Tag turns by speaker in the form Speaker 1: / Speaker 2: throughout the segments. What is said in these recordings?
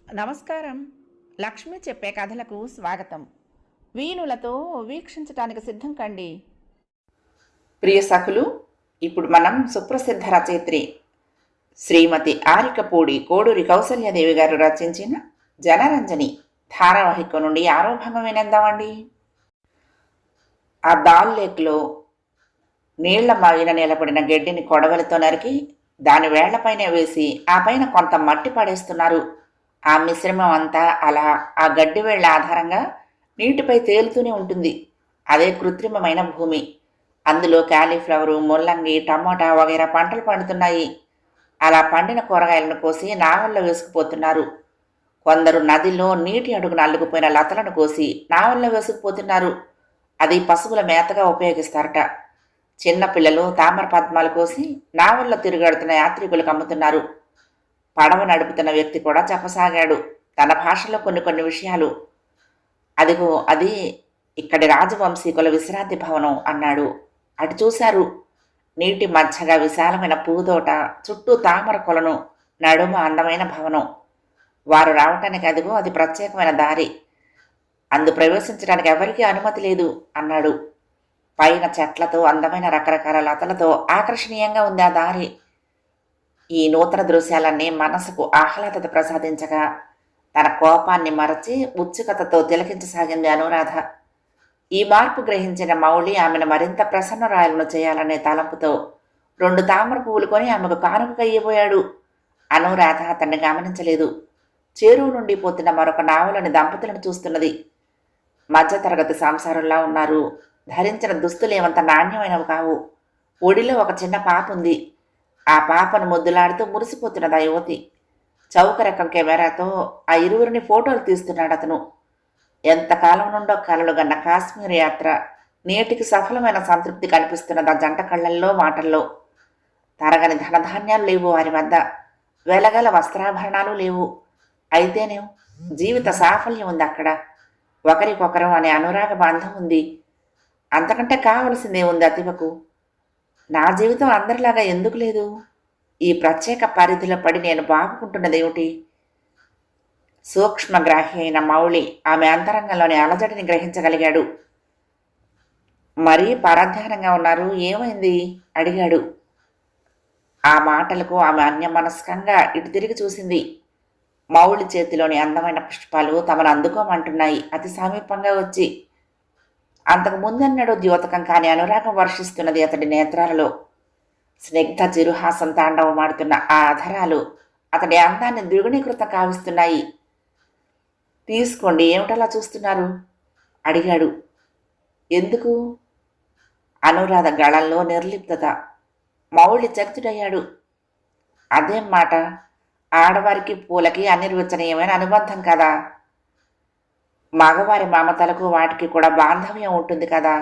Speaker 1: నమస్కారం. లక్ష్మి చెప్పే కథలకు స్వాగతం. వీణులతో వీక్షించటానికి సిద్ధం కండి. ప్రియ సఖులు, ఇప్పుడు మనం సుప్రసిద్ధ రచయిత్రి శ్రీమతి ఆరికపూడి కోడూరి కౌసల్యాదేవి గారు రచించిన జనరంజని ధారావాహిక నుండి ఆరో భాగం వినేద్దామండి. ఆ దాల్ లేక్లో నీళ్ల మాగిన నిలబడిన గడ్డిని కొడవలితో నరికి దాని వేళ్లపైనే వేసి ఆ పైన కొంత మట్టి పడేస్తున్నారు. ఆ మిశ్రమం అంతా అలా ఆ గడ్డి వేళ్ల ఆధారంగా నీటిపై తేలుతూనే ఉంటుంది. అదే కృత్రిమమైన భూమి. అందులో క్యాలీఫ్లవరు, ముల్లంగి, టమోటా వగైరా పంటలు పండుతున్నాయి. అలా పండిన కూరగాయలను కోసి నావల్లో వేసుకుపోతున్నారు. కొందరు నదిలో నీటి అడుగున అల్లుకుపోయిన లతలను కోసి నావల్లో వేసుకుపోతున్నారు. అది పశువుల మేతగా ఉపయోగిస్తారట. చిన్నపిల్లలు తామర పద్మాలు కోసి నావల్లో తిరుగాడుతున్న యాత్రికులకు అమ్ముతున్నారు. పడవ నడుపుతున్న వ్యక్తి కూడా చెప్పసాగాడు తన భాషలో కొన్ని విషయాలు. అదిగో అది ఇక్కడి రాజవంశీకుల విశ్రాంతి భవనం అన్నాడు. అటు చూశారు. నీటి మధ్యగా విశాలమైన పూదోట, చుట్టూ తామర కొలను, నడుమ అందమైన భవనం. వారు రావటానికి అదిగో అది ప్రత్యేకమైన దారి. అందు ప్రవేశించడానికి ఎవరికీ అనుమతి లేదు అన్నాడు. పైన చెట్లతో, అందమైన రకరకాల లతలతో ఆకర్షణీయంగా ఉంది ఆ దారి. ఈ నూతన దృశ్యాలన్నీ మనసుకు ఆహ్లాదత ప్రసాదించగా తన కోపాన్ని మరచి ఉత్సుకతతో తిలకించసాగింది అనురాధ. ఈ మార్పు గ్రహించిన మౌళి ఆమెను మరింత ప్రసన్నరాయలను చేయాలనే తలంపుతో 2 తామర పువ్వులు కొని ఆమెకు కానుకగా ఇయ్యబోయాడు. అనురాధ అతన్ని గమనించలేదు. చెరువు నుండి పోతున్న మరొక నావలోని దంపతులను చూస్తున్నది. మధ్యతరగతి సంసారంలా ఉన్నారు. ధరించిన దుస్తులేమంత నాణ్యమైనవి కావు. ఒడిలో ఒక చిన్న పాప ఉంది. ఆ పాపను ముద్దులాడుతూ మురిసిపోతున్నది ఆ యువతి. చౌక రకం కెమెరాతో ఆ ఇరువురిని ఫోటోలు తీస్తున్నాడు అతను. ఎంతకాలం నుండో కలలుగన్న కాశ్మీర్ యాత్ర నేటికి సఫలమైన సంతృప్తి కనిపిస్తున్నది ఆ జంట కళ్ళల్లో, మాటల్లో. తరగని ధనధాన్యాలు లేవు వారి వద్ద. వెలగల వస్త్రాభరణాలు లేవు. అయితేనే జీవిత సాఫల్యం ఉంది అక్కడ. ఒకరికొకరు అనే అనురాగ బంధం ఉంది. అంతకంటే కావలసిందే ఉంది అతివకు. నా జీవితం అందరిలాగా ఎందుకు లేదు? ఈ ప్రత్యేక పరిధిలో పడి నేను బాగుకుంటున్నదేమిటి? సూక్ష్మగ్రాహి అయిన మౌళి ఆమె అంతరంగంలోని అలజడిని గ్రహించగలిగాడు. మరీ పరధ్యానంగా ఉన్నారు, ఏమైంది అడిగాడు. ఆ మాటలకు ఆమె అన్యమనస్కంగా ఇటు తిరిగి చూసింది. మౌళి చేతిలోని అందమైన పుష్పాలు తమను అందుకోమంటున్నాయి అతి సమీపంగా వచ్చి. అంతకు ముందన్నడు ద్యోతకం కాని అనురాగం వర్షిస్తున్నది అతడి నేత్రాలలో. స్నిగ్ధ చిరుహాసం తాండవమాడుతున్న ఆ అధరాలు అతడి అందాన్ని ద్విగుణీకృతం కావిస్తున్నాయి. తీసుకోండి, ఏమిటలా చూస్తున్నారు అడిగాడు. ఎందుకు? అనురాధ గళంలో నిర్లిప్తత. మౌళి చకితుడయ్యాడు. అదేం మాట? ఆడవారికి పూలకి అనిర్వచనీయమైన అనుబంధం కదా. మగవారి మమతలకు వాటికి కూడా బాంధవ్యం ఉంటుంది కదా.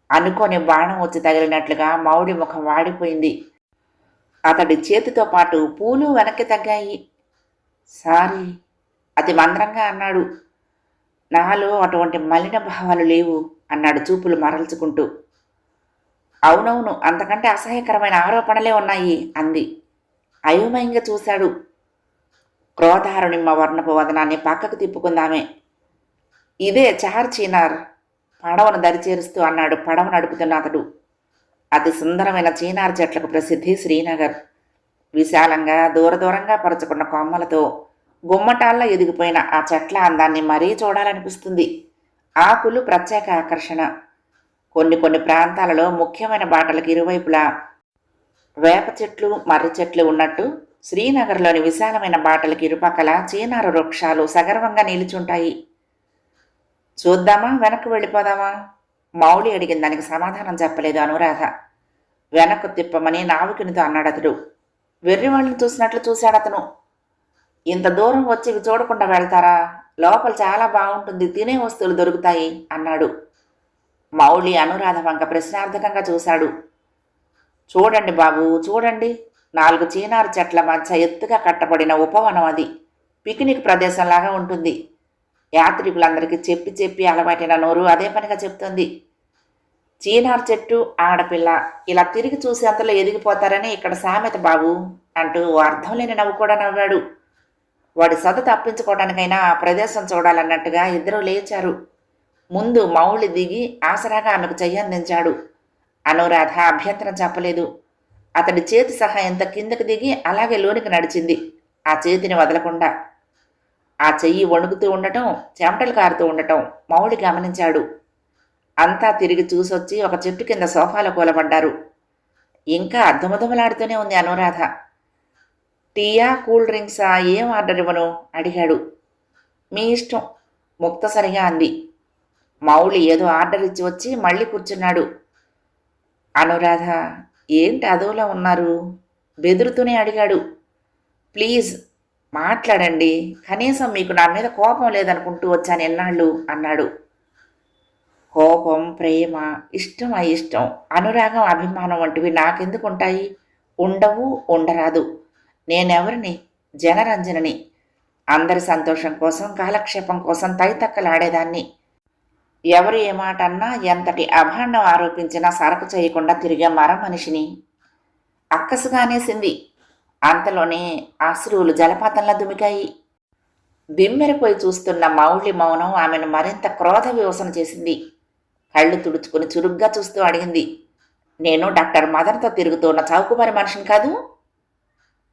Speaker 1: అనుకోని బాణం వచ్చి తగిలినట్లుగా మౌడి ముఖం వాడిపోయింది. అతడి చేతితో పాటు పూలు వెనక్కి తగ్గాయి. సారీ అతి మంద్రంగా అన్నాడు. నాలో అటువంటి మలిన భావాలు లేవు అన్నాడు చూపులు మరల్చుకుంటూ. అవునవును, అంతకంటే అసహ్యకరమైన ఆరోపణలే ఉన్నాయి అంది. అయోమయంగా చూశాడు. క్రోధారుణిమ్మ వర్ణపు వదనాన్ని పక్కకు తిప్పుకుందామే. ఇదే చార్చీనార్ పడవను దరిచేరుస్తూ అన్నాడు పడవ నడుపుతున్న అతడు. అతి సుందరమైన చీనార్ చెట్లకు ప్రసిద్ధి శ్రీనగర్. విశాలంగా దూరంగా పరుచుకున్న కొమ్మలతో గుమ్మటాల్లో ఎదిగిపోయిన ఆ చెట్ల అందాన్ని మరీ చూడాలనిపిస్తుంది. ఆకులు ప్రత్యేక ఆకర్షణ. కొన్ని ప్రాంతాలలో ముఖ్యమైన బాటలకు ఇరువైపులా వేప చెట్లు, మర్రి చెట్లు ఉన్నట్టు శ్రీనగర్లోని విశాలమైన బాటలకు ఇరుపక్కల చీనారు వృక్షాలు సగర్వంగా నిలిచుంటాయి. చూద్దామా, వెనక్కు వెళ్ళిపోదామా? మౌళి అడిగిన దానికి సమాధానం చెప్పలేదు అనురాధ. వెనక్కు తిప్పమని నావికునితో అన్నాడతడు. వెర్రివాళ్ళని చూసినట్లు చూశాడతను. ఇంత దూరం వచ్చి ఇవి చూడకుండా వెళ్తారా? లోపల చాలా బాగుంటుంది, తినే వస్తువులు దొరుకుతాయి అన్నాడు. మౌళి అనురాధ వంక ప్రశ్నార్థకంగా చూశాడు. చూడండి బాబు, చూడండి. 4 చీనారు చెట్ల మధ్య ఎత్తుగా కట్టబడిన ఉపవనం అది. పిక్నిక్ ప్రదేశంలాగా ఉంటుంది. యాత్రికులందరికీ చెప్పి అలవాటైన నోరు అదే పనిగా చెప్తుంది. చీనార్ చెట్టు, ఆడపిల్ల ఇలా తిరిగి చూసేంతలో ఎదిగిపోతారని ఇక్కడ సామెత బాబు అంటూ అర్థం లేని నవ్వు కూడా నవ్వాడు. వాడి సొద తప్పించుకోవడానికైనా ఆ ప్రదేశం చూడాలన్నట్టుగా ఇద్దరూ లేచారు. ముందు మౌళి దిగి ఆసరాగా ఆమెకు చెయ్యందించాడు. అనురాధ అభ్యంతరం చెప్పలేదు. అతడి చేతి సహాయంతో కిందకు దిగి అలాగే లోనికి నడిచింది, ఆ చేతిని వదలకుండా. ఆ చెయ్యి వణుకుతూ ఉండటం, చెమటలు కారుతూ ఉండటం మౌళి గమనించాడు. అంతా తిరిగి చూసొచ్చి ఒక చెట్టు కింద సోఫాలో కూలబడ్డారు. ఇంకా దుమదుమలాడుతూనే ఉంది అనురాధ. టీయా, కూల్ డ్రింక్సా, ఏం ఆర్డర్ ఇవ్వను అడిగాడు. మీ ఇష్టం, ముక్తసరిగా అంది. మౌళి ఏదో ఆర్డర్ ఇచ్చి వచ్చి మళ్ళీ కూర్చున్నాడు. అనురాధ, ఏంటి అదోలా ఉన్నారు? బెదురుతూనే అడిగాడు. ప్లీజ్ మాట్లాడండి, కనీసం మీకు నా మీద కోపం లేదనుకుంటూ వచ్చాను ఎన్నాళ్ళు అన్నాడు. కోపం, ప్రేమ, ఇష్టం, అయిష్టం, అనురాగం, అభిమానం వంటివి నాకెందుకు ఉంటాయి? ఉండవు, ఉండరాదు. నేనెవరిని? జనరంజనని. అందరి సంతోషం కోసం, కాలక్షేపం కోసం తైతక్కలాడేదాన్ని. ఎవరు ఏ మాట అన్నా, ఎంతటి అభాండం ఆరోపించినా సరకు చేయకుండా తిరిగే మనిషిని. అక్కసుగా అనేసింది. అంతలోనే అశ్రువులు జలపాతంలా దుమికాయి. బిమ్మెరిపోయి చూస్తున్న మౌళి మౌనం ఆమెను మరింత క్రోధ వివసన చేసింది. కళ్ళు తుడుచుకుని చురుగ్గా చూస్తూ అడిగింది. నేను డాక్టర్ మదన్తో తిరుగుతున్న చౌకుమారి మనిషిని కాదు?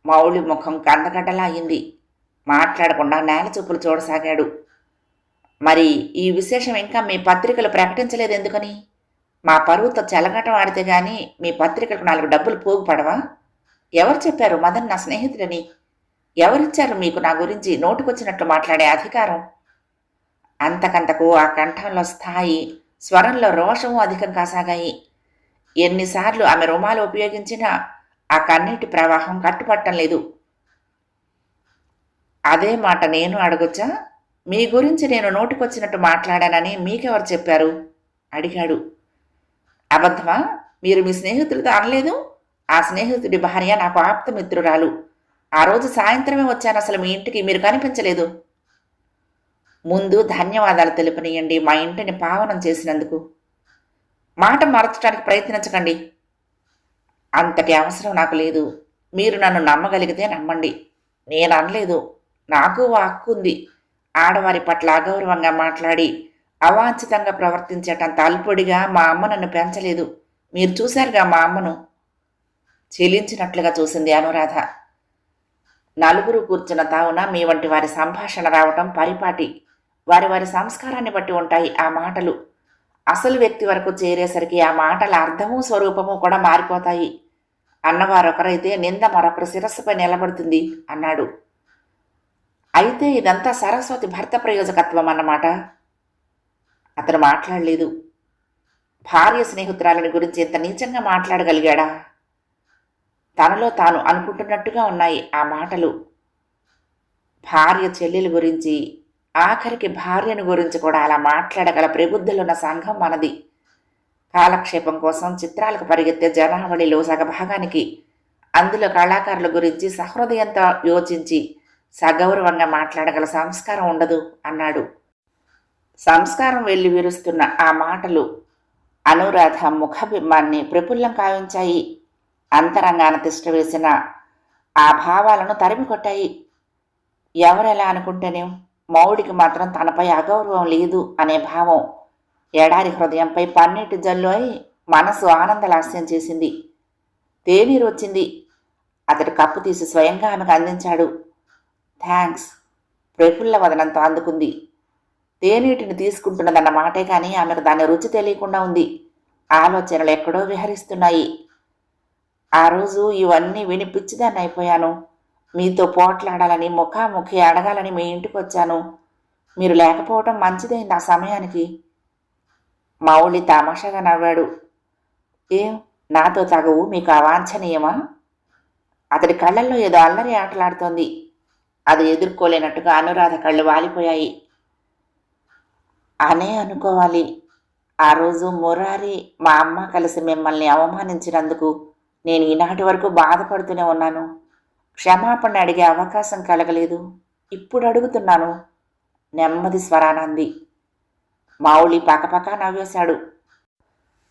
Speaker 1: మౌళి ముఖం కందగడ్డలా అయింది. మాట్లాడకుండా నేల చూపులు చూడసాగాడు. మరి ఈ విశేషం ఇంకా మీ పత్రికలు ప్రకటించలేదు ఎందుకని? మా పరువుతో చెలగాటం ఆడితే గాని మీ పత్రికలకు 4 డబ్బులు పోగుపడవా? ఎవరు చెప్పారు మదన్ నా స్నేహితుడని? ఎవరిచ్చారు మీకు నా గురించి నోటుకొచ్చినట్లు మాట్లాడే అధికారం? అంతకంతకు ఆ కంఠంలో స్థాయి, స్వరంలో రోషము అధికం కాసాగాయి. ఎన్నిసార్లు ఆమె రుమాలు ఉపయోగించినా ఆ కన్నీటి ప్రవాహం కట్టుపట్టం లేదు. అదే మాట నేను అడగొచ్చా? మీ గురించి నేను నోటికొచ్చినట్టు మాట్లాడానని మీకెవరు చెప్పారు అడిగాడు. అబద్ధమా? మీరు మీ స్నేహితుడితో అనలేదు? ఆ స్నేహితుడి భార్య నాకు ఆప్తమిత్రురాలు. ఆ రోజు సాయంత్రమే వచ్చాను అసలు మీ ఇంటికి, మీరు కనిపించలేదు. ముందు ధన్యవాదాలు తెలుపనీయండి మా ఇంటిని పావనం చేసినందుకు. మాట మరచడానికి ప్రయత్నించకండి. అంతటి అవసరం నాకు లేదు. మీరు నన్ను నమ్మగలిగితే నమ్మండి. నేను అనలేదు. నాకు ఓ హక్కు ఉంది. ఆడవారి పట్ల అగౌరవంగా మాట్లాడి అవాంఛితంగా ప్రవర్తించేటంత అల్పుడిగా మా అమ్మ నన్ను పెంచలేదు. మీరు చూశారుగా మా అమ్మను. చెలించినట్లుగా చూసింది అనురాధ. నలుగురు కూర్చున్న తావున మీ వంటి వారి సంభాషణ రావటం పరిపాటి. వారి వారి సంస్కారాన్ని బట్టి ఉంటాయి ఆ మాటలు. అసలు వ్యక్తి వరకు చేరేసరికి ఆ మాటల అర్థము స్వరూపము కూడా మారిపోతాయి. అన్నవారొకరైతే నింద మరొకరు శిరస్సుపై నిలబడుతుంది అన్నాడు. అయితే ఇదంతా సరస్వతి భర్త ప్రయోజకత్వం అన్నమాట. అతను మాట్లాడలేదు. భార్య స్నేహితురాలని గురించి ఇంత నీచంగా మాట్లాడగలిగాడా? తనలో తాను అనుకుంటున్నట్టుగా ఉన్నాయి ఆ మాటలు. భార్య చెల్లెల గురించి, ఆఖరికి భార్యను గురించి కూడా అలా మాట్లాడగల ప్రబుద్ధులున్న సంఘం మనది. కాలక్షేపం కోసం చిత్రాలకు పరిగెత్తే జనావళిలో సగభాగానికి అందులో కళాకారుల గురించి సహృదయంతో యోచించి సగౌరవంగా మాట్లాడగల సంస్కారం ఉండదు అన్నాడు. సంస్కారం వెళ్ళి విరుస్తున్న ఆ మాటలు అనురాధ ముఖబింబాన్ని ప్రఫుల్లం కావించాయి. అంతరంగాన తిష్టవేసిన ఆ భావాలను తరిమి కొట్టాయి. ఎవరెలా అనుకుంటేనేం మౌడికి మాత్రం తనపై అగౌరవం లేదు అనే భావం ఎడారి హృదయంపై పన్నీటి జల్లు అయి మనసు ఆనందలాస్యం చేసింది. తేనీరు వచ్చింది. అతడు కప్పు తీసి స్వయంగా ఆమెకు అందించాడు. థ్యాంక్స్, ప్రఫుల్ల వదనంతో అందుకుంది. తేనీటిని తీసుకుంటున్నదన్న మాటే కానీ ఆమెకు దాని రుచి తెలియకుండా ఉంది. ఆలోచనలు ఎక్కడో విహరిస్తున్నాయి. ఆ రోజు ఇవన్నీ విని పిచ్చిదాన్ని అయిపోయాను. మీతో పోట్లాడాలని, ముఖాముఖి అడగాలని మీ ఇంటికి వచ్చాను. మీరు లేకపోవటం మంచిదైంది ఆ సమయానికి. మౌళి తమాషాగా నవ్వాడు. ఏం, నాతో తగవు మీకు అవాంఛనీయమా? అతడి కళ్ళల్లో ఏదో అల్లరి ఆటలాడుతోంది. అది ఎదుర్కోలేనట్టుగా అనురాధ కళ్ళు వాలిపోయాయి. అనే అనుకోవాలి. ఆ రోజు మురారి, మా అమ్మ కలిసి మిమ్మల్ని అవమానించినందుకు నేను ఈనాటి వరకు బాధపడుతూనే ఉన్నాను. క్షమాపణ అడిగే అవకాశం కలగలేదు. ఇప్పుడు అడుగుతున్నాను, నెమ్మది స్వరానంది. మౌళి పకపక నవ్వేశాడు.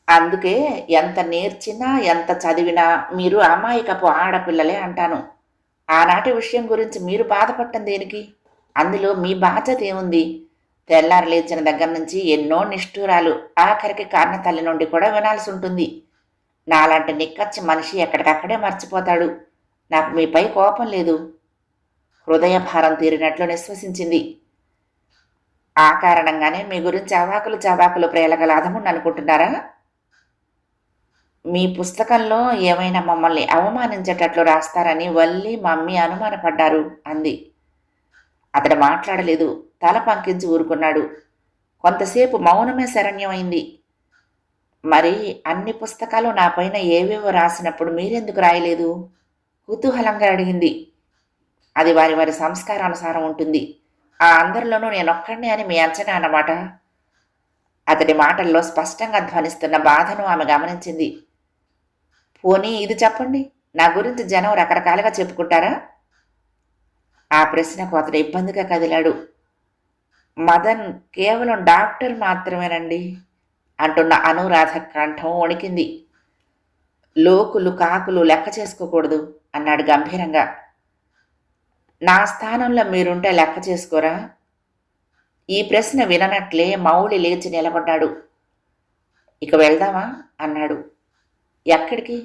Speaker 1: అందుకే ఎంత నేర్చినా ఎంత చదివినా మీరు అమాయకపు ఆడపిల్లలే అంటాను. ఆనాటి విషయం గురించి మీరు బాధపడటం దేనికి? అందులో మీ బాధ్యత ఏముంది? తెల్లారి లేచిన దగ్గర నుంచి ఎన్నో నిష్ఠూరాలు, ఆఖరికి కారణ తల్లి నుండి కూడా వినాల్సి ఉంటుంది. నాలాంటి నిక్కచ్చి మనిషి ఎక్కడికక్కడే మర్చిపోతాడు. నాకు మీపై కోపం లేదు. హృదయభారం తీరినట్లు నిశ్వసించింది. ఆ కారణంగానే మీ గురించి అవాకులు చవాకులు ప్రేలగల అధముణ్ణి అనుకుంటున్నారా? మీ పుస్తకంలో ఏమైనా మమ్మల్ని అవమానించేటట్లు రాస్తారని వల్లి మమ్మీ అనుమానపడ్డారు అంది. అతడు మాట్లాడలేదు. తల పంకించి ఊరుకున్నాడు. కొంతసేపు మౌనమే శరణ్యమైంది. మరి అన్ని పుస్తకాలు నా పైన ఏవేవో రాసినప్పుడు మీరెందుకు రాయలేదు? కుతూహలంగా అడిగింది. అది వారి వారి సంస్కారానుసారం ఉంటుంది. ఆ అందరిలోనూ నేనొక్కడినే అని మీ అంచనా అన్నమాట. అతడి మాటల్లో స్పష్టంగా ధ్వనిస్తున్న బాధను ఆమె గమనించింది. పోనీ ఇది చెప్పండి, నా గురించి జనం రకరకాలుగా చెప్పుకుంటారా? ఆ ప్రశ్నకు అతడు ఇబ్బందిగా కదిలాడు. మదన్ కేవలం డాక్టర్ మాత్రమేనండి అంటున్న అనురాధ కంఠం వణికింది. లోకులు కాకులు లెక్క చేసుకోకూడదు అన్నాడు గంభీరంగా. నా స్థానంలో మీరుంటే లెక్క చేసుకోరా? ఈ ప్రశ్న విననట్లే మౌళి లేచి నిలబడ్డాడు. ఇక వెళ్దామా అన్నాడు. ఎక్కడికి?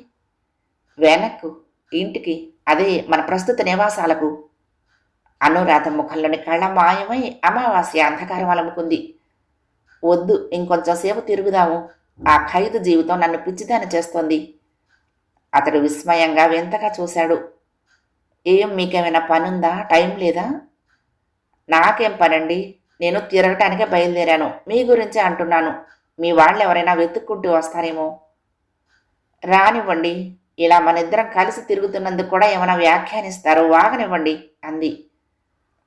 Speaker 1: వెనక్కు, ఇంటికి, అదే మన ప్రస్తుత నివాసాలకు. అనురాధ ముఖంలోని కళ్ళ మాయమై అమావాస్య అంధకారం అలముకుంది. వద్దు, ఇంకొంచెం సేపు తిరుగుదాము. ఆ ఖైదు జీవితం నన్ను పిచ్చిదాన్ని చేస్తోంది. అతడు విస్మయంగా వింతగా చూశాడు. ఏం మీకేమైనా పనుందా? టైం లేదా? నాకేం పనండి, నేను తిరగటానికే బయలుదేరాను. మీ గురించే అంటున్నాను. మీ వాళ్ళు ఎవరైనా వెతుక్కుంటూ వస్తారేమో. రానివ్వండి, ఇలా మన ఇద్దరం కలిసి తిరుగుతున్నందుకు కూడా ఏమైనా వ్యాఖ్యానిస్తారో వాగనివ్వండి అంది.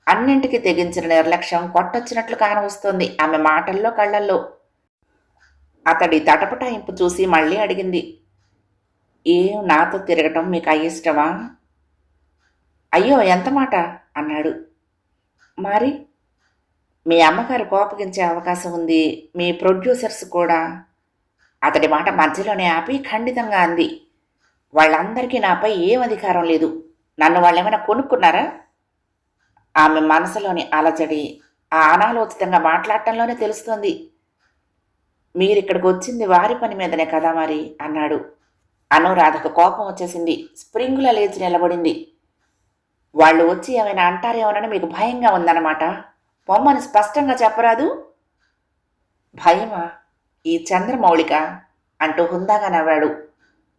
Speaker 1: అన్నింటికి తెగించిన నిర్లక్ష్యం కొట్టొచ్చినట్లు కానవస్తోంది ఆమె మాటల్లో కళ్ళల్లో. అతడి తటపటాయింపు చూసి మళ్ళీ అడిగింది. ఏం నాతో తిరగటం మీకు అయిష్టమా? అయ్యో, ఎంత మాట అన్నాడు. మరి మీ అమ్మగారు కోపగించే అవకాశం ఉంది, మీ ప్రొడ్యూసర్స్ కూడా. అతడి మాట మధ్యలోనే ఆపి ఖండితంగా అంది. వాళ్ళందరికీ నాపై ఏం అధికారం లేదు. నన్ను వాళ్ళేమైనా కొనుక్కున్నారా? ఆమె మనసులోని అలజడి ఆ అనాలోచితంగా మాట్లాడటంలోనే తెలుస్తోంది. మీరిక్కడికి వచ్చింది వారి పని మీదనే కదా మరి అన్నాడు. అనురాధకు కోపం వచ్చేసింది. స్ప్రింగుల లేచి నిలబడింది. వాళ్ళు వచ్చి ఏమైనా అంటారేమోనని మీకు భయంగా ఉందన్నమాట. పొమ్మని స్పష్టంగా చెప్పరాదు? భయమా? ఈ చంద్రమౌళిక అంటూ హుందాగా నవ్వాడు.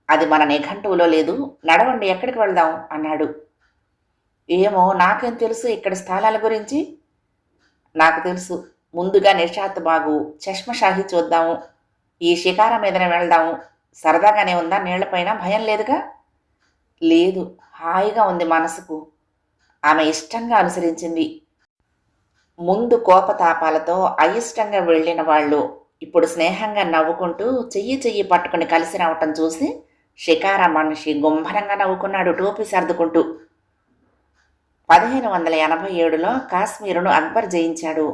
Speaker 1: అది మన నిఘంటువులో లేదు. నడవండి, ఎక్కడికి వెళ్దాం అన్నాడు. ఏమో, నాకేం తెలుసు ఇక్కడి స్థలాల గురించి? నాకు తెలుసు. ముందుగా నిషాత్ బాగు, చష్మషాహి చూద్దాము. ఈ షికారా మీదనే వెళ్దాము. సరదాగానే ఉందా? నీళ్లపైన భయం లేదుగా? లేదు, హాయిగా ఉంది మనసుకు. ఆమె ఇష్టంగా అనుసరించింది. ముందు కోపతాపాలతో అయిష్టంగా వెళ్ళిన వాళ్ళు ఇప్పుడు స్నేహంగా నవ్వుకుంటూ చెయ్యి చెయ్యి పట్టుకుని కలిసి రావటం చూసి షికారా మనిషి గుంభరంగా నవ్వుకున్నాడు టోపీ సర్దుకుంటూ. 1587లో కాశ్మీరును అక్బర్ జయించాడు.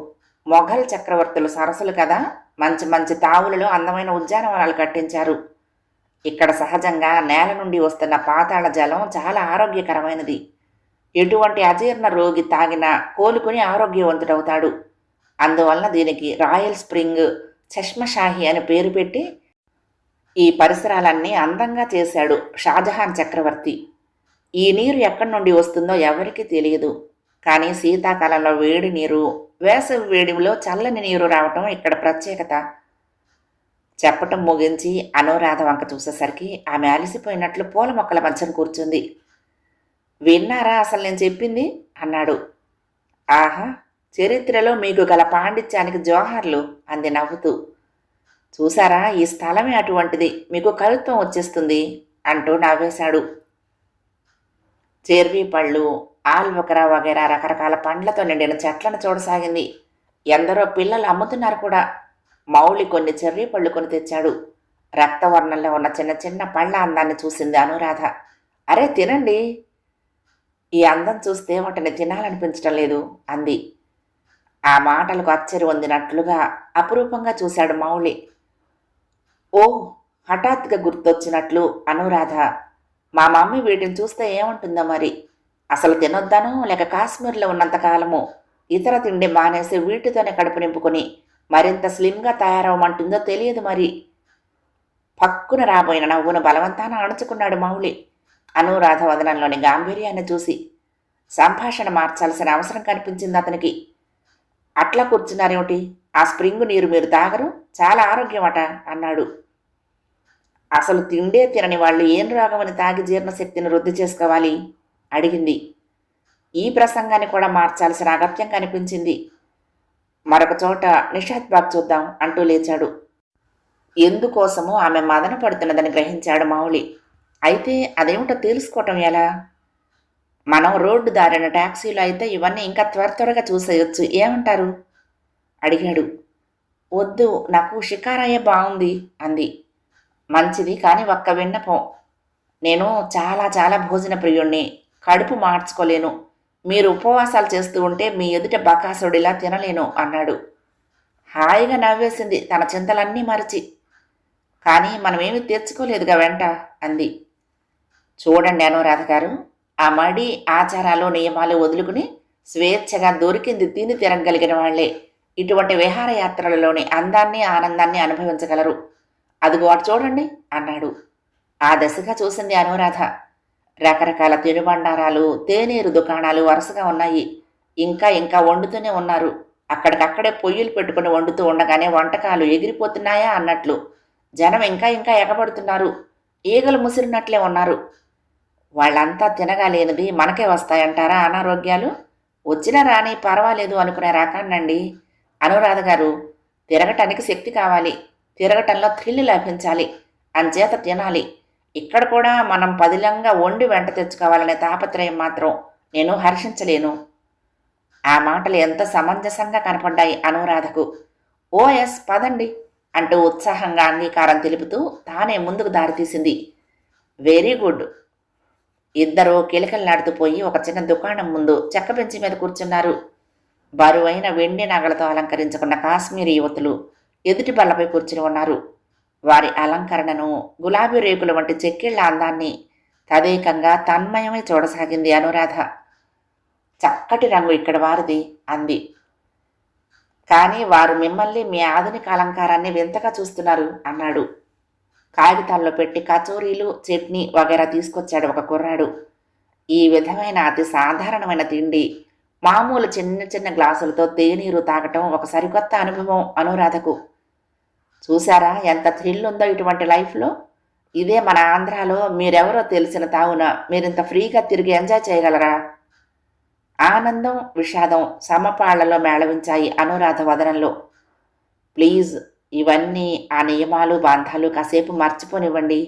Speaker 1: మొఘల్ చక్రవర్తులు సరస్సులు కదా, మంచి మంచి తావులలో అందమైన ఉద్యానవనాలు కట్టించారు. ఇక్కడ సహజంగా నేల నుండి వస్తున్న పాతాళ జలం చాలా ఆరోగ్యకరమైనది. ఎటువంటి అజీర్ణ రోగి తాగినా కోలుకుని ఆరోగ్యవంతుడవుతాడు. అందువలన దీనికి రాయల్ స్ప్రింగ్, చష్మషాహి అని పేరు పెట్టి ఈ పరిసరాలన్నీ అందంగా చేశాడు షాజహాన్ చక్రవర్తి. ఈ నీరు ఎక్కడి నుండి వస్తుందో ఎవరికీ తెలియదు. కానీ శీతాకాలంలో వేడి నీరు, వేసవి వేడిలో చల్లని నీరు రావటం ఇక్కడ ప్రత్యేకత. చెప్పటం ముగించి అనురాధ వంక చూసేసరికి ఆమె అలసిపోయినట్లు పూల మొక్కల మధ్యన కూర్చుంది. విన్నారా అసలు నేను చెప్పింది అన్నాడు. ఆహా, చరిత్రలో మీకు గల పాండిత్యానికి జోహార్లు అంది నవ్వుతూ. చూసారా, ఈ స్థలమే అటువంటిది, మీకు కవిత్వం వచ్చేస్తుంది అంటూ నవ్వేశాడు. చెర్రీ పళ్ళు, ఆల్బకరా వగైరా రకరకాల పండ్లతో నిండిన చెట్లను చూడసాగింది. ఎందరో పిల్లలు అమ్ముతున్నారు కూడా. మౌళి కొన్ని చెర్రీ పళ్ళు కొని తెచ్చాడు. రక్తవర్ణంలో ఉన్న చిన్న చిన్న పళ్ళ అందాన్ని చూసింది అనురాధ. అరే తినండి. ఈ అందం చూస్తే వాటిని తినాలనిపించటం లేదు అంది. ఆ మాటలకు అచ్చరి పొందినట్లుగా అపురూపంగా చూశాడు మౌళి. ఓ, హఠాత్తుగా గుర్తొచ్చినట్లు అనురాధ. మా మమ్మీ వీటిని చూస్తే ఏమంటుందో మరి అసలు తినొద్దానో లేక కాశ్మీర్లో ఉన్నంతకాలము ఇతర తిండి మానేసి వీటితోనే కడుపు నింపుకొని మరింత స్లిమ్గా తయారవమంటుందో తెలియదు మరి. పక్కున రాబోయిన నవ్వును బలవంతాన అణుచుకున్నాడు మౌళి అనురాధ వదనంలోని గాంభీర్యాన్ని చూసి. సంభాషణ మార్చాల్సిన అవసరం కనిపించింది అతనికి. అట్లా కూర్చున్నారేమిటి? ఆ స్ప్రింగు నీరు మీరు తాగరు, చాలా ఆరోగ్యమట అన్నాడు. అసలు తిండే తినని వాళ్ళు ఏం రోగమని తాగి జీర్ణశక్తిని వృద్ధి చేసుకోవాలి అడిగింది. ఈ ప్రసంగాన్ని కూడా మార్చాల్సిన అగత్యం కనిపించింది. మరొక చోట నిషాద్ బాబు చూద్దాం అంటూ లేచాడు. ఎందుకోసమో ఆమె మదన పడుతున్నదని గ్రహించాడు మౌళి. అయితే అదేమిటో తెలుసుకోవటం ఎలా? మనం రోడ్డు దారిన ట్యాక్సీలో అయితే ఇవన్నీ ఇంకా త్వరగా చూసేయొచ్చు, ఏమంటారు అడిగాడు. వద్దు, నాకు షికారయ్యే బాగుంది అంది. మంచిది, కానీ ఒక్క విన్నపం. నేను చాలా చాలా భోజన ప్రియుణ్ణి, కడుపు మార్చుకోలేను. మీరు ఉపవాసాలు చేస్తూ ఉంటే మీ ఎదుట బకాసుడిలా తినలేను అన్నాడు. హాయిగా నవ్వేసింది తన చింతలన్నీ మరచి. కానీ మనమేమీ తెచ్చుకోలేదుగా వెంట అంది. చూడండి అనురాధ గారు, ఆ మడి ఆచారాలు నియమాలు వదులుకుని స్వేచ్ఛగా దొరికింది తిని తిరగలిగిన వాళ్లే ఇటువంటి విహారయాత్రలలోని అందాన్ని ఆనందాన్ని అనుభవించగలరు. అదిగో అటు చూడండి అన్నాడు. ఆ దశగా చూసింది అనురాధ. రకరకాల తినుబండారాలు, తేనీరు దుకాణాలు వరుసగా ఉన్నాయి. ఇంకా ఇంకా వండుతూనే ఉన్నారు. అక్కడికక్కడే పొయ్యిలు పెట్టుకుని వండుతూ ఉండగానే వంటకాలు ఎగిరిపోతున్నాయా అన్నట్లు జనం ఇంకా ఇంకా ఎగబడుతున్నారు. ఈగలు ముసిరినట్లే ఉన్నారు. వాళ్ళంతా తినగాలేనిది మనకే వస్తాయంటారా అనారోగ్యాలు? వచ్చినా రాని పర్వాలేదు అనుకునే రకాన్నండి. అనురాధ గారు, తిరగటానికి శక్తి కావాలి, తిరగటంలో థ్రిల్లు లభించాలి, అంచేత తినాలి. ఇక్కడ కూడా మనం పదిలంగా వండి వెంట తెచ్చుకోవాలనే తాపత్రయం మాత్రం నేను హర్షించలేను. ఆ మాటలు ఎంత సమంజసంగా కనపడ్డాయి అనురాధకు. ఓ ఎస్, పదండి అంటూ ఉత్సాహంగా అంగీకారం తెలుపుతూ తానే ముందుకు దారితీసింది. Very good. ఇద్దరూ కిలకల్లాడుతూ పోయి ఒక చిన్న దుకాణం ముందు చెక్క బెంచి మీద కూర్చున్నారు. బరువైన వెండి నగలతో అలంకరించుకున్న కాశ్మీరీ యువతులు ఎదుటి బల్లపై కూర్చుని ఉన్నారు. వారి అలంకరణను, గులాబీ రేకుల వంటి చెక్కిళ్ల అందాన్ని తదేకంగా తన్మయమై చూడసాగింది అనురాధ. చక్కటి రంగు ఇక్కడ వారిది అంది. కానీ వారు మిమ్మల్ని మీ ఆధునిక అలంకారాన్ని వింతగా చూస్తున్నారు అన్నాడు. కాగితాల్లో పెట్టి కచోరీలు, చట్నీ వగైరా తీసుకొచ్చాడు ఒక కుర్రాడు. ఈ విధమైన అతి సాధారణమైన తిండి మామూలు చిన్న చిన్న గ్లాసులతో తేనీరు తాగటం ఒక సరికొత్త అనుభవం అనురాధకు. చూశారా ఎంత థ్రిల్ ఉందో ఇటువంటి లైఫ్లో? ఇదే మన ఆంధ్రాలో మీరెవరో తెలిసిన తావున మీరింత ఫ్రీగా తిరిగి ఎంజాయ్ చేయగలరా? ఆనందం, విషాదం సమపాళ్లలో మేళవించాయి అనురాధ వదనంలో. ప్లీజ్, ఇవన్నీ ఆ నియమాలు బంధాలు కాసేపు మర్చిపోనివ్వండి.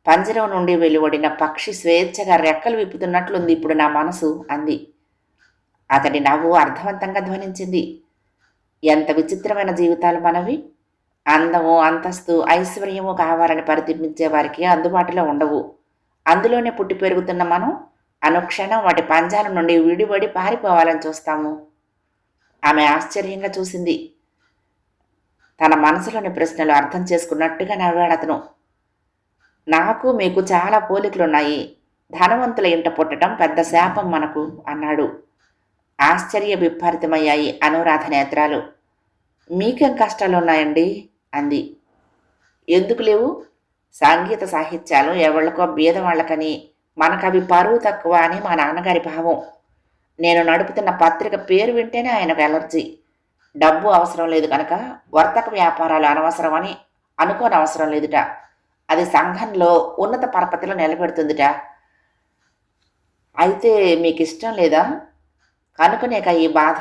Speaker 1: పంజరం నుండి వెలువడిన పక్షి స్వేచ్ఛగా రెక్కలు విప్పుతున్నట్లుంది ఇప్పుడు నా మనసు అంది. అతడి నవ్వు అర్థవంతంగా ధ్వనించింది. ఎంత విచిత్రమైన జీవితాలు మనవి! అందము, అంతస్తు, ఐశ్వర్యము కావాలని పరితపించే వారికి అందుబాటులో ఉండవు. అందులోనే పుట్టి పెరుగుతున్న మనం అనుక్షణం వాటి పంజాల నుండి విడిబడి పారిపోవాలని చూస్తాము. ఆమె ఆశ్చర్యంగా చూసింది. తన మనసులోని ప్రశ్నలు అర్థం చేసుకున్నట్టుగా నవ్వాడు అతను. నాకు మీకు చాలా పోలికలున్నాయి. ధనవంతుల ఇంట పుట్టడం పెద్ద శాపం మనకు అన్నాడు. ఆశ్చర్య విభారితమయ్యాయి అనురాధ నేత్రాలు. మీకేం కష్టాలున్నాయండి అంది. ఎందుకు లేవు? సంగీత సాహిత్యాలు ఎవళ్ళకో బీదవాళ్లకని, మనకవి పరువు తక్కువ అని మా నాన్నగారి భావం. నేను నడుపుతున్న పత్రిక పేరు వింటేనే ఆయనకు ఎలర్జీ. డబ్బు అవసరం లేదు కనుక వర్తక వ్యాపారాలు అనవసరమని అనుకోనవసరం లేదుట. అది సంఘంలో ఉన్నత పరపతిలో నిలబెడుతుందిట. అయితే మీకు ఇష్టం లేదా? కనుకనేక ఈ బాధ.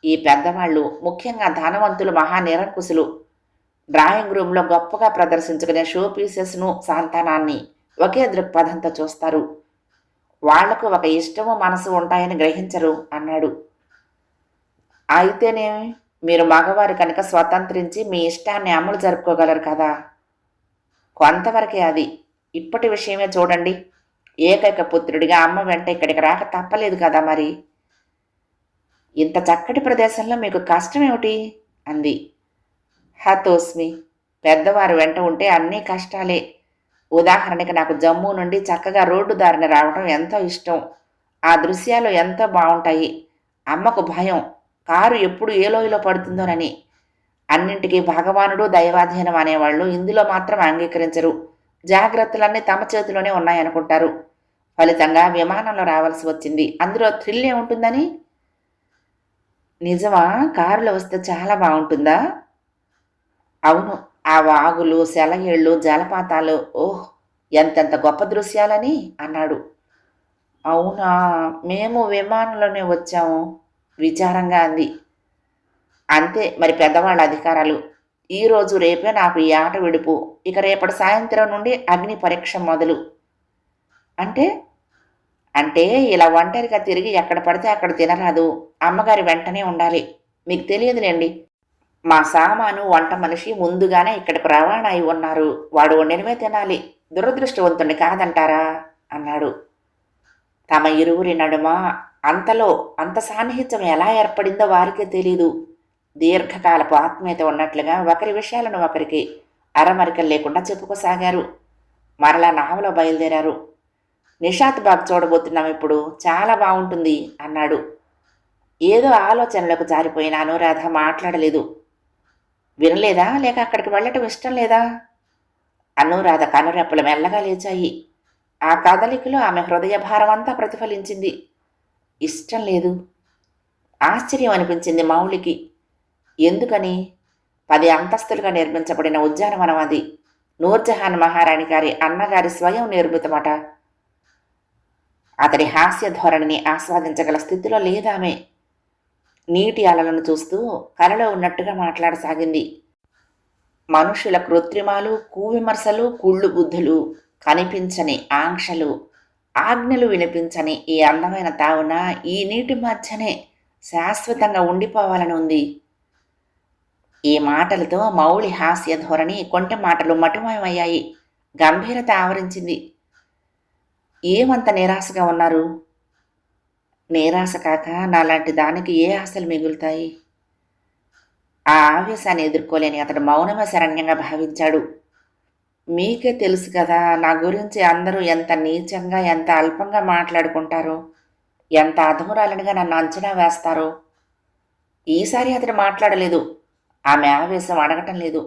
Speaker 1: ఈ పెద్దవాళ్ళు, ముఖ్యంగా ధనవంతులు, మహానిరంకుశులు డ్రాయింగ్ రూమ్లో గొప్పగా ప్రదర్శించుకునే షో పీసెస్ను, సంతానాన్ని ఒకే దృక్పథంతో చూస్తారు. వాళ్లకు ఒక ఇష్టము మనసు ఉంటాయని గ్రహించరు అన్నాడు. అయితేనేమి, మీరు మగవారు కనుక స్వతంత్రించి మీ ఇష్టాన్ని అమలు జరుపుకోగలరు కదా. కొంతవరకే అది. ఇప్పటి విషయమే చూడండి. ఏకైక పుత్రుడిగా అమ్మ వెంట ఇక్కడికి రాక తప్పలేదు కదా మరి. ఇంత చక్కటి ప్రదేశంలో మీకు కష్టమేమిటి అంది. హతోస్మి, పెద్దవారు వెంట ఉంటే అన్నీ కష్టాలే. ఉదాహరణకి నాకు జమ్మూ నుండి చక్కగా రోడ్డు దారిన రావడం ఎంతో ఇష్టం. ఆ దృశ్యాలు ఎంతో బాగుంటాయి. అమ్మకు భయం, కారు ఎప్పుడు ఏ లోయలో పడుతుందోనని. అన్నింటికీ భగవానుడు దైవాధీనం అనేవాళ్ళు ఇందులో మాత్రం అంగీకరించరు. జాగ్రత్తలన్నీ తమ చేతిలోనే ఉన్నాయనుకుంటారు. ఫలితంగా విమానంలో రావాల్సి వచ్చింది. అందులో థ్రిల్ ఏముంటుందని? నిజమా? కారులో వస్తే చాలా బాగుంటుందా? అవును. ఆ వాగులు, సెలయేళ్ళు, జలపాతాలు, ఓహ్! ఎంతెంత గొప్ప దృశ్యాలని అన్నాడు. అవునా! మేము విమానంలోనే వచ్చాము విచారంగా అంది. అంతే మరి పెద్దవాళ్ళ అధికారాలు. ఈరోజు రేపే నాకు ఈ ఆట విడుపు. ఇక రేపటి సాయంత్రం నుండి అగ్ని పరీక్ష మొదలు. అంటే అంటే ఇలా ఒంటరిగా తిరిగి ఎక్కడ పడితే అక్కడ తినరాదు. అమ్మగారి వెంటనే ఉండాలి. మీకు తెలియదులేండి. మా సామాను, వంట మనిషి ముందుగానే ఇక్కడికి రవాణా అయి ఉన్నారు. వాడు వండినవే తినాలి. దురదృష్టవంతుణ్ణి కాదంటారా? అన్నాడు. తమ ఇరువురి నడుమ అంతలో అంత సాన్నిహిత్యం ఎలా ఏర్పడిందో వారికే తెలీదు. దీర్ఘకాలపు ఆత్మీయత ఉన్నట్లుగా ఒకరి విషయాలను ఒకరికి అరమరికలు లేకుండా చెప్పుకోసాగారు. మరలా నావలో బయలుదేరారు. నిషాద్ బాగ్ చూడబోతున్నాం ఇప్పుడు. చాలా బాగుంటుంది అన్నాడు. ఏదో ఆలోచనలకు జారిపోయిన అనురాధ మాట్లాడలేదు. వినలేదా, లేక అక్కడికి వెళ్ళటం ఇష్టం లేదా? అనురాధ కనురెప్పలు మెల్లగా లేచాయి. ఆ కదలికలో ఆమె హృదయ భారం అంతా ప్రతిఫలించింది. ఇష్టం లేదు. ఆశ్చర్యం అనిపించింది మౌళికి. ఎందుకని? 10 అంతస్తులుగా నిర్మించబడిన ఉద్యానవనం అది. నూర్జహాన్ మహారాణి గారి అన్నగారి స్వయం నిర్మితమట. అతడి హాస్య ధోరణిని ఆస్వాదించగల స్థితిలో లేదామె. నీటి అలలను చూస్తూ కలలో ఉన్నట్టుగా మాట్లాడసాగింది. మనుషుల కృత్రిమాలు, కూవిమర్శలు, కుళ్ళు బుద్ధులు, కనిపించని ఆంక్షలు, ఆజ్ఞలు వినిపించని ఈ అందమైన తావున ఈ నీటి మధ్యనే శాశ్వతంగా ఉండిపోవాలని ఉంది. ఈ మాటలతో మౌళి హాస్య ధోరణి, కొంటె మాటలు మటుమాయమయ్యాయి. గంభీరత ఆవరించింది. ఏమంత నిరాశగా ఉన్నారు? నిరాశ కాక నాలాంటి దానికి ఏ ఆశలు మిగులుతాయి? ఆ ఆవేశాన్ని ఎదుర్కోలేని అతడు మౌనమే శరణ్యంగా భావించాడు. మీకే తెలుసు కదా నా గురించి అందరూ ఎంత నీచంగా, ఎంత అల్పంగా మాట్లాడుకుంటారో, ఎంత అధమురాలనిగా నన్ను అంచనా వేస్తారో. ఈసారి అతడు మాట్లాడలేదు. ఆమె ఆవేశం అడగటం లేదు.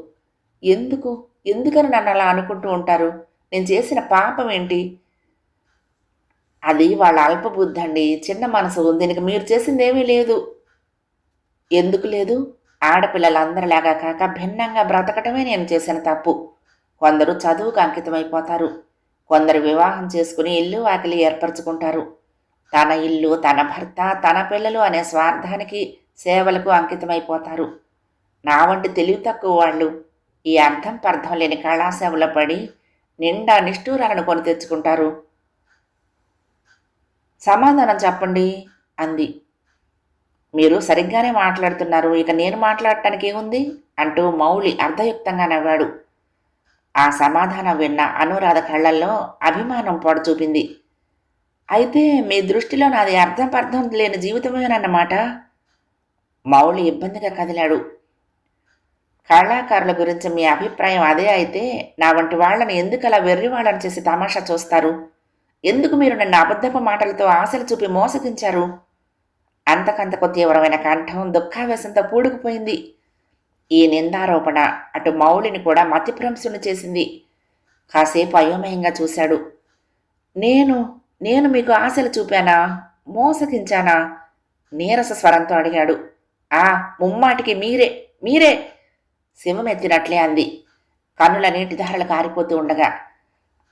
Speaker 1: ఎందుకు ఎందుకని నన్ను అలా అనుకుంటూ ఉంటారు? నేను చేసిన పాపం ఏంటి? అది వాళ్ళ అల్పబుద్ధండి, చిన్న మనసు. దీనికి మీరు చేసిందేమీ లేదు. ఎందుకు లేదు? ఆడపిల్లలందరిలాగా కాక భిన్నంగా బ్రతకటమే నేను చేసిన తప్పు. కొందరు చదువుకు అంకితమైపోతారు. కొందరు వివాహం చేసుకుని ఇల్లు వాకిలి ఏర్పరచుకుంటారు. తన ఇల్లు, తన భర్త, తన పిల్లలు అనే స్వార్థానికి, సేవలకు అంకితమైపోతారు. నా వంటి తెలివి తక్కువ వాళ్ళు ఈ అర్థం పర్థం లేని కళాసేవలో పడి నిండా నిష్ఠూరాలను కొని తెచ్చుకుంటారు. సమాధానం చెప్పండి అంది. మీరు సరిగ్గానే మాట్లాడుతున్నారు, ఇక నేను మాట్లాడటానికి ఏముంది అంటూ మౌళి అర్ధయుక్తంగా నవ్వాడు. ఆ సమాధానం విన్న అనురాధ కళ్ళల్లో అభిమానం పొడచూపింది. అయితే మీ దృష్టిలో నాది అర్థం పర్థం లేని జీవితమేనన్నమాట? మౌళి ఇబ్బందిగా కదిలాడు. కళాకారుల గురించి మీ అభిప్రాయం అదే అయితే నా వంటి వాళ్ళని ఎందుకు అలా వెర్రి వాళ్ళని చేసి తమాషా చూస్తారు? ఎందుకు మీరు నన్ను అబద్ధపు మాటలతో ఆశలు చూపి మోసగించారు? అంతకంతకు తీవ్రమైన కంఠం దుఃఖావేశంతో పూడుకుపోయింది. ఈ నిందారోపణ అటు మౌళిని కూడా మతిభ్రంశుని చేసింది. కాసేపు అయోమయంగా చూశాడు. నేను నేను మీకు ఆశలు చూపానా? మోసగించానా? నీరస స్వరంతో అడిగాడు. ఆ ముమ్మాటికి మీరే మీరే శివమెత్తినట్లే అంది, కన్నుల నీటి ధారలు కారిపోతూ ఉండగా.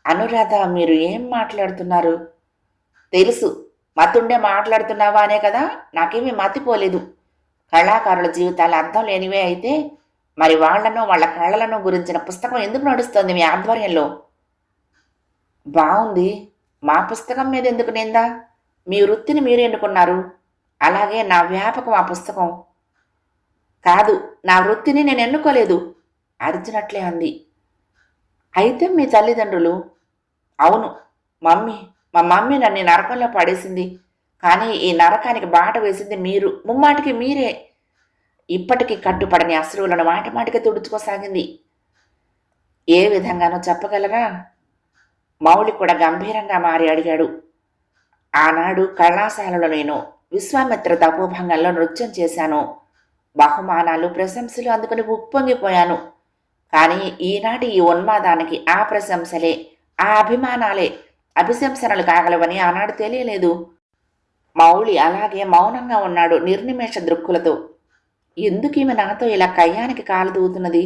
Speaker 1: అనురాధ, మీరు ఏం మాట్లాడుతున్నారు? తెలుసు, మతుండే మాట్లాడుతున్నావా అనే కదా. నాకేమీ మతిపోలేదు. కళాకారుల జీవితాలు అర్థం లేనివే అయితే మరి వాళ్లను, వాళ్ళ కళలను గురించిన పుస్తకం ఎందుకు నడుస్తోంది మీ ఆధ్వర్యంలో? బాగుంది. మా పుస్తకం మీద ఎందుకు నిందా? మీ వృత్తిని మీరు ఎన్నుకున్నారు. అలాగే నా వ్యాపకం ఆ పుస్తకం కాదు. నా వృత్తిని నేను ఎన్నుకోలేదు అరిచినట్లే అంది. అయితే మీ తల్లిదండ్రులు? అవును, మా మమ్మీ నన్ను నరకంలో పడేసింది. కానీ ఈ నరకానికి బాట వేసింది మీరు, ముమ్మాటికి మీరే. ఇప్పటికీ కట్టుపడని అశ్రువులను మాటిమాటికి తుడుచుకోసాగింది. ఏ విధంగానో చెప్పగలరా? మౌళి కూడా గంభీరంగా మారి అడిగాడు. ఆనాడు కళాశాలలో నేను విశ్వామిత్ర తపోభంగంలో నృత్యం చేశాను. బహుమానాలు ప్రశంసలు అందుకుని ఉప్పొంగిపోయాను. కానీ ఈనాటి ఈ ఉన్మాదానికి ఆ ప్రశంసలే, ఆ అభిమానాలే అభిశంసనలు కాగలవని ఆనాడు తెలియలేదు. మౌళి అలాగే మౌనంగా ఉన్నాడు నిర్నిమేష దృక్కులతో. ఎందుకీమె నాతో ఇలా కయ్యానికి కాలు దూతున్నది,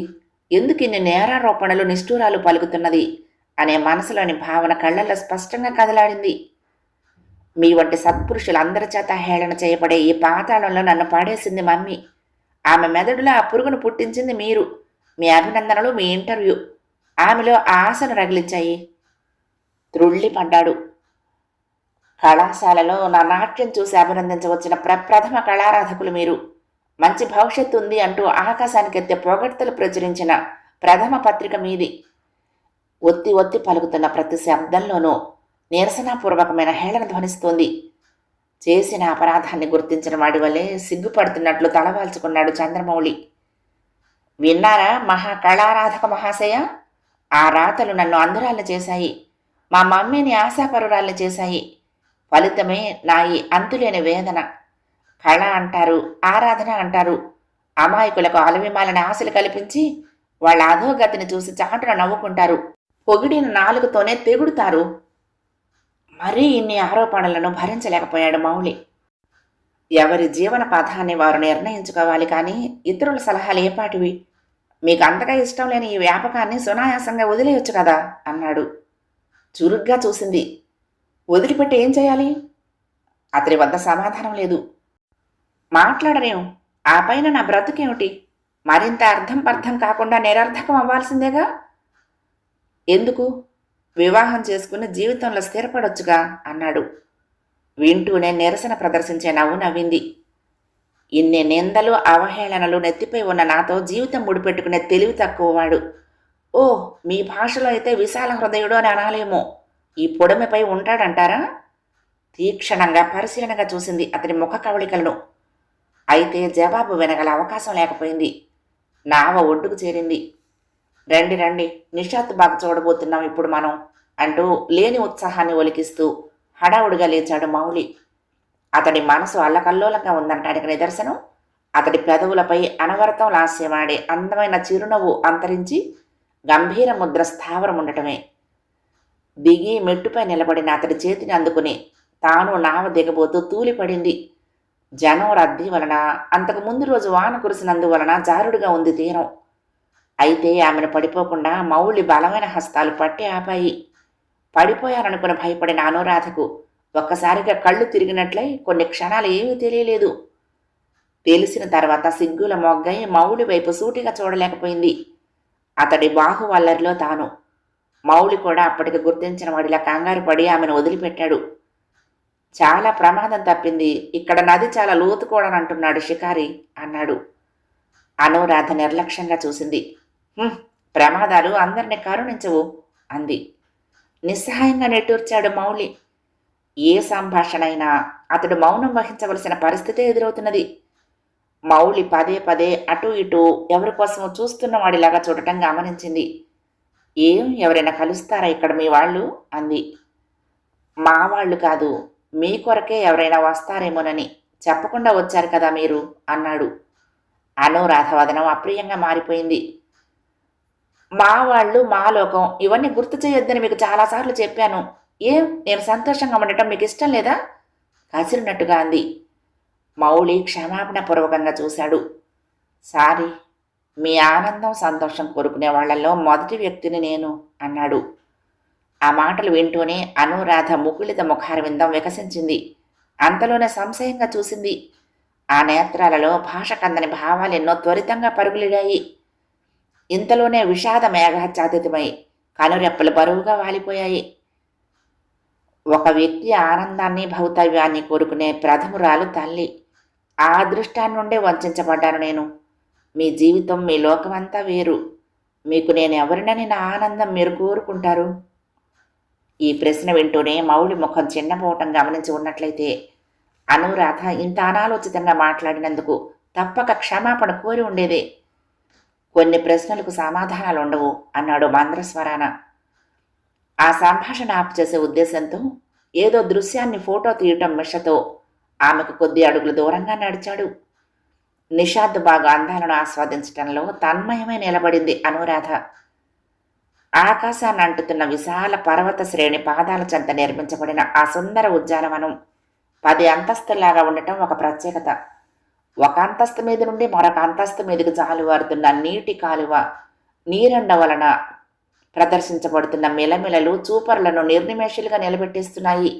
Speaker 1: ఎందుకిన్ని నేరారోపణలు నిష్ఠూరాలు పలుకుతున్నది అనే మనసులోని భావన కళ్లల్లో స్పష్టంగా కదలాడింది. మీ వంటి సత్పురుషులందరి చేత హేళన చేయబడే ఈ పాతాళంలో నన్ను పాడేసింది మమ్మీ. ఆమె మెదడులో ఆ పురుగును పుట్టించింది మీరు. మీ అభినందనలు, మీ ఇంటర్వ్యూ ఆమెలో ఆశను రగిలించాయి. త్రుళ్ళిపడ్డాడు. కళాశాలలో నా నాట్యం చూసి అభినందించవచ్చిన ప్రప్రథమ కళారాధకులు మీరు. మంచి భవిష్యత్తు ఉంది అంటూ ఆకాశానికెత్తే పొగడ్తలు ప్రచురించిన ప్రథమ పత్రిక మీది. ఒత్తి ఒత్తి పలుకుతున్న ప్రతి శబ్దంలోనూ నిరసనాపూర్వకమైన హేళన ధ్వనిస్తోంది. చేసిన అపరాధాన్ని గుర్తించిన వాడి వల్లే సిగ్గుపడుతున్నట్లు తలవాల్చుకున్నాడు చంద్రమౌళి. విన్నారా మహాకళారాధక మహాశయ? ఆ రాతలు నన్ను అంధురాల్ని చేశాయి. మా మమ్మీని ఆశాపరురాల్ని చేశాయి. ఫలితమే నా ఈ అంతులేని వేదన. కళ అంటారు, ఆరాధన అంటారు. అమాయకులకు అలవిమాలని ఆశలు కల్పించి వాళ్ళ అధోగతిని చూసి చాటున నవ్వుకుంటారు. పొగిడిన నాలుగుతోనే తెగుడుతారు. మరీ ఇన్ని ఆరోపణలను భరించలేకపోయాడు మౌళి. ఎవరి జీవన పథాన్ని వారు నిర్ణయించుకోవాలి, కానీ ఇతరుల సలహాలు ఏపాటివి? మీకు అంతగా ఇష్టం లేని ఈ వ్యాపకాన్ని సునాయాసంగా వదిలేయొచ్చు కదా అన్నాడు. చురుగ్గా చూసింది. వదిలిపెట్టి ఏం చేయాలి? అతని వద్ద సమాధానం లేదు. మాట్లాడరేం? ఆ పైన నా బ్రతుకేమిటి? మరింత అర్థం పర్థం కాకుండా నిరర్థకం అవ్వాల్సిందేగా. ఎందుకు? వివాహం చేసుకుని జీవితంలో స్థిరపడొచ్చుగా అన్నాడు. వింటూనే నిరసన ప్రదర్శించే నవ్వు నవ్వింది. ఇన్ని నిందలు అవహేళనలు నెత్తిపై ఉన్న నాతో జీవితం ముడిపెట్టుకునే తెలివి తక్కువవాడు. ఓ, మీ భాషలో అయితే విశాల హృదయుడు అని అనాలేమో. ఈ పొడమిపై ఉంటాడంటారా? తీక్షణంగా పరిశీలనగా చూసింది అతని ముఖ కవళికలను. అయితే జవాబు వినగల అవకాశం లేకపోయింది. నావ ఒడ్డుకు చేరింది. రండి రండి, నిషాత్ బాగా చూడబోతున్నాం ఇప్పుడు మనం అంటూ లేని ఉత్సాహాన్ని ఒలికిస్తూ హడావుడిగా లేచాడు మౌళి. అతడి మనసు అల్లకల్లోలంగా ఉందనటానికి నిదర్శనం అతడి పెదవులపై అనవరతం లాస్యమాడే అందమైన చిరునవ్వు అంతరించి గంభీర ముద్ర స్థావరం ఉండటమే. దిగి మెట్టుపై నిలబడిన అతడి చేతిని అందుకుని తాను నావ దిగబోతూ తూలిపడింది. జనం రద్దీ వలన, అంతకు ముందు రోజు వాన కురిసినందువలన జారుడుగా ఉంది తీరం. అయితే ఆమెను పడిపోకుండా మౌళి బలమైన హస్తాలు పట్టి ఆపాయి. పడిపోయారనుకుని భయపడిన అనురాధకు ఒక్కసారిగా కళ్ళు తిరిగినట్లయి కొన్ని క్షణాలు ఏమీ తెలియలేదు. తెలిసిన తర్వాత సిగ్గుల మొగ్గై మౌళి వైపు సూటిగా చూడలేకపోయింది. అతడి బాహువల్లరిలో తాను. మౌళి కూడా అప్పటికి గుర్తించిన వాడిలా కంగారు పడి ఆమెను వదిలిపెట్టాడు. చాలా ప్రమాదం తప్పింది, ఇక్కడ నది చాలా లోతుకోవడనంటున్నాడు షికారి అన్నాడు. అనురాధ నిర్లక్ష్యంగా చూసింది. ప్రమాదాలు అందరినీ కరుణించవు అంది. నిస్సహాయంగా నెట్టూర్చాడు మౌళి. ఏ సంభాషణ అయినా అతడు మౌనం వహించవలసిన పరిస్థితే ఎదురవుతున్నది. మౌళి పదే పదే అటూ ఇటూ ఎవరి కోసమో చూస్తున్న వాడిలాగా చూడటం గమనించింది. ఏం, ఎవరైనా కలుస్తారా ఇక్కడ మీ వాళ్ళు అంది. మా వాళ్ళు కాదు, మీ కొరకే ఎవరైనా వస్తారేమోనని. చెప్పకుండా వచ్చారు కదా మీరు అన్నాడు. అనురాధ వదనం అప్రియంగా మారిపోయింది. మా వాళ్ళు, మా లోకం ఇవన్నీ గుర్తు చేయొద్దని మీకు చాలాసార్లు చెప్పాను. ఏం, నేను సంతోషంగా ఉండటం మీకు ఇష్టం లేదా? కసిరినట్టుగా అంది. మౌళి క్షమాపణ పూర్వకంగా చూశాడు. సారీ, మీ ఆనందం సంతోషం కోరుకునే వాళ్లలో మొదటి వ్యక్తిని నేను అన్నాడు. ఆ మాటలు వింటూనే అనురాధ ముకుళిత ముఖారవిందం వికసించింది. అంతలోనే సంశయంగా చూసింది. ఆ నేత్రాలలో భాష కందని భావాలెన్నో త్వరితంగా పరుగులిడాయి. ఇంతలోనే విషాద మేఘాచ్ఛాదితమై కనురెప్పలు బరువుగా వాలిపోయాయి. ఒక వ్యక్తి ఆనందాన్ని భౌతవ్యాన్ని కోరుకునే ప్రథమురాలు తల్లి. ఆ అదృష్టాన్ని నుండే వంచబడ్డాను నేను. మీ జీవితం, మీ లోకమంతా వేరు. మీకు నేను ఎవరినని నా ఆనందం మీరు కోరుకుంటారు? ఈ ప్రశ్న వింటూనే మౌళి ముఖం చిన్నపోవటం గమనించి ఉన్నట్లయితే అనురాధ ఇంత అనాలోచితంగా మాట్లాడినందుకు తప్పక క్షమాపణ కోరి ఉండేదే. కొన్ని ప్రశ్నలకు సమాధానాలు ఉండవు అన్నాడు మంద్రస్వరాన. ఆ సంభాషణ ఆపు చేసే ఉద్దేశంతో ఏదో దృశ్యాన్ని ఫోటో తీయటం మిషతో ఆమెకు కొద్ది అడుగులు దూరంగా నడిచాడు. నిషాద్ బాగా అందాలను ఆస్వాదించటంలో తన్మయమై నిలబడింది అనురాధ. ఆకాశాన్ని అంటుతున్న విశాల పర్వత శ్రేణి పాదాల చెంత నిర్మించబడిన ఆ సుందర ఉద్యానవనం 10 అంతస్తులాగా ఉండటం ఒక ప్రత్యేకత. ఒక అంతస్తు మీద నుండి మరొక అంతస్తు మీదకి జాలువారుతున్న నీటి కాలువ, నీరెండ వలన ప్రదర్శించబడుతున్న మిలమిలలు చూపరులను నిర్నిమేషులుగా నిలబెట్టేస్తున్నాయి.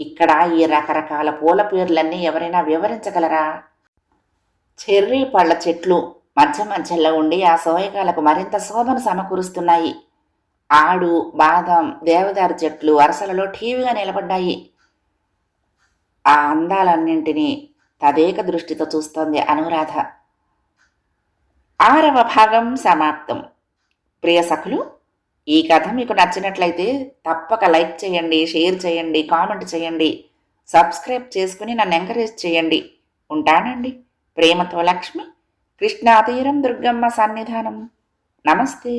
Speaker 1: ఇక్కడ ఈ రకరకాల పూల పేర్లన్నీ ఎవరైనా వివరించగలరా? చెర్రీ పళ్ళ చెట్లు మధ్య మధ్యలో ఉండి ఆ సోయగాలకు మరింత శోభను సమకూరుస్తున్నాయి. ఆడు, బాదం, దేవదారు చెట్లు వరుసలలో ఠీవిగా నిలబడ్డాయి. ఆ అందాలన్నింటినీ తదేక దృష్టితో చూస్తోంది అనురాధ. 6వ భాగం సమాప్తం. ప్రియ సఖులు, ఈ కథ మీకు నచ్చినట్లయితే తప్పక లైక్ చేయండి, షేర్ చేయండి, కామెంట్ చేయండి, సబ్స్క్రైబ్ చేసుకుని నన్ను ఎంకరేజ్ చేయండి. ఉంటానండి. ప్రేమతో లక్ష్మి, కృష్ణాతీరం దుర్గమ్మ సన్నిధానం. నమస్తే.